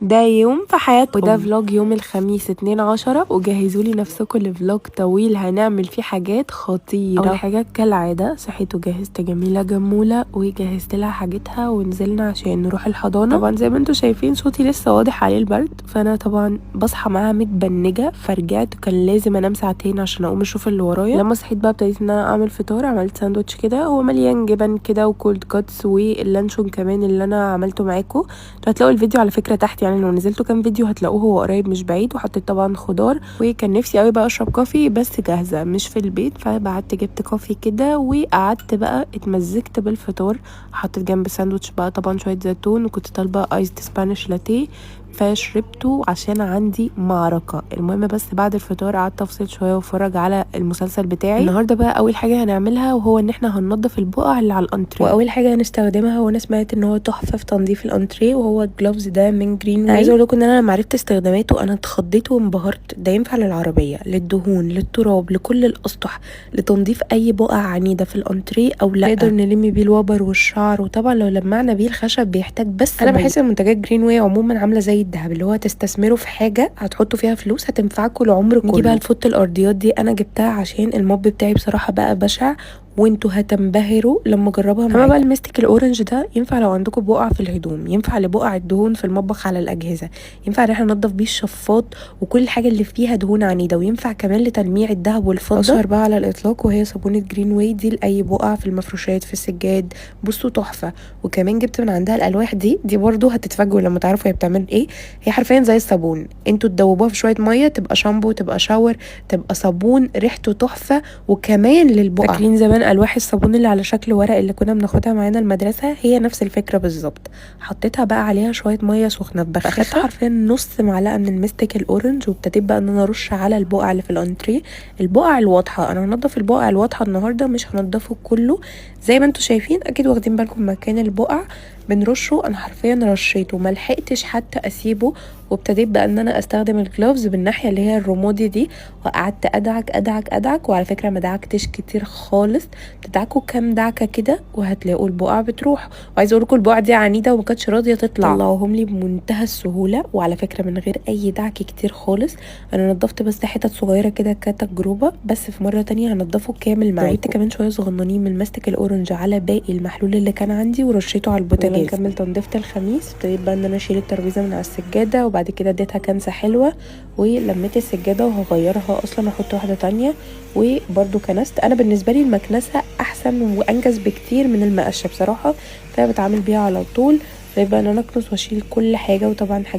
ده يوم في حياة وده فلوج يوم الخميس 2/10، وجهزوا لي نفسكم لفلوج طويل هنعمل فيه حاجات خطيرة. اول حاجة كالعادة صحيت وجهزت جميلة جمولة وجهزت لها حاجتها ونزلنا عشان نروح الحضانة. طبعا زي ما انتم شايفين صوتي لسه واضح عليه البرد، فانا طبعا بصحى معاها متبنجة، فرجعت كان لازم انام ساعتين عشان اقوم اشوف اللي ورايا. لما صحيت بقى ابتديت ان انا اعمل فطار، عملت ساندوتش كده هو مليان جبن كده وكولد كاتس واللانشون كمان اللي انا عملته معاكم. هتلاقوا الفيديو على فكرة تحت، يعني لو نزلتوا كام فيديو هتلاقوه، هو قريب مش بعيد. وحطيت طبعا خضار، وكان نفسي قوي بقى اشرب كوفي بس جاهزة مش في البيت، فبعدت جبت كوفي كده وقعدت بقى اتمزجت بالفطار. حطيت جنب ساندوتش بقى طبعا شوية زيتون، وكنت طالبة ايس سبانيش لاتيه فشربته عشان عندي معركة. المهم بس بعد الفطار قعدت افصل شويه واتفرج على المسلسل بتاعي. النهارده بقى اول حاجه هنعملها وهو ان احنا هننضف البقع اللي على الانتريه، واول حاجه هنستخدمها وانا سمعت ان هو تحفه في تنظيف الانتريه وهو الجلوفز ده من جرين واي. عايزه اقول لكم ان انا لما عرفت استخداماته انا اتخضيت وانبهرت. ده ينفع للعربيه، للدهون، للتراب، لكل الاسطح، لتنظيف اي بقع عنيده في الانتريه او لا. نقدر نلم بيه الوبر والشعر، وطبعا لو لمعنا بيه الخشب بيحتاج بس انا بحس المنتجات جرين واي عموما عامله زي الذهب، اللي هو تستثمروا في حاجه هتحطوا فيها فلوس هتنفعكم العمر كله. نيجي بقى لفوط الارضيات دي، انا جبتها عشان الموب بتاعي بصراحه بقى بشع وانتوا هتنبهروا لما اجربها معاكم. اما بقى المستك الاورنج ده ينفع لو عندكم بقع في الهدوم، ينفع لبقع الدهون في المطبخ على الاجهزه، ينفع ان احنا ننضف بيه الشفاط وكل حاجه اللي فيها دهون عنيده، وينفع كمان لتلميع الذهب والفضه. اشهر بقى على الاطلاق وهي صابونه جرين واي دي لاي بقع في المفروشات في السجاد. بصوا تحفه. وكمان جبت من عندها الالواح دي برضو هتتفاجئوا لما تعرفوا هي بتعمل ايه. هي حرفيا زي الصابون، انتوا تدوبوها في شويه ميه تبقى شامبو، تبقى شاور، تبقى صابون ريحته تحفه. وكمان للبقع، فاكرين زمان الواح الصابون اللي على شكل ورق اللي كنا بناخدها معانا المدرسه؟ هي نفس الفكره بالظبط. حطيتها بقى عليها شويه ميه سخنه بخاخه، حرفيا نص معلقه من المستك الاورنج، وابتديت بقى ان انا ارش على البقع اللي في الانتريه. البقع الواضحه، انا هنضف البقع الواضحه النهارده مش هنضفه كله. زي ما انتوا شايفين اكيد واخدين بالكم مكان البقع بنرشه، انا حرفيا رشيته ما لحقتش حتى اسيبه. وابتديت بقى ان انا استخدم الجلوفز بالناحيه اللي هي الرمادي دي، وقعدت ادعك ادعك ادعك. وعلى فكره ما دعكتش كتير خالص، تدعكوا كام دعكه كده وهتلاقوا البقع بتروح. وعايزه اقول لكم البقع دي عنيده وما كانتش راضيه تطلع، طلعوهم لي بمنتهى السهوله، وعلى فكره من غير اي دعك كتير خالص. انا نضفت بس حتت صغيره كده كتجربه، بس في مره تانية هنضفه كامل معاكم. زودت كمان شويه صغننين من الماستك الاورنج على باقي المحلول اللي كان عندي ورشيته على البوتاجاز. نكمل تنظيفه الخميس. ابتديت بقى ان انا اشيل الترابيزه من على السجاده، وبعد كده اديتها كنسه حلوه ولميت السجاده وهغيرها اصلا احط واحده تانية. وبرده كنست. انا بالنسبه لي المكنسه احسن وانجز بكتير من المقشه بصراحه، فبتعامل بيها على طول. فيبقى ان انا اكنس واشيل كل حاجه، وطبعا حاجه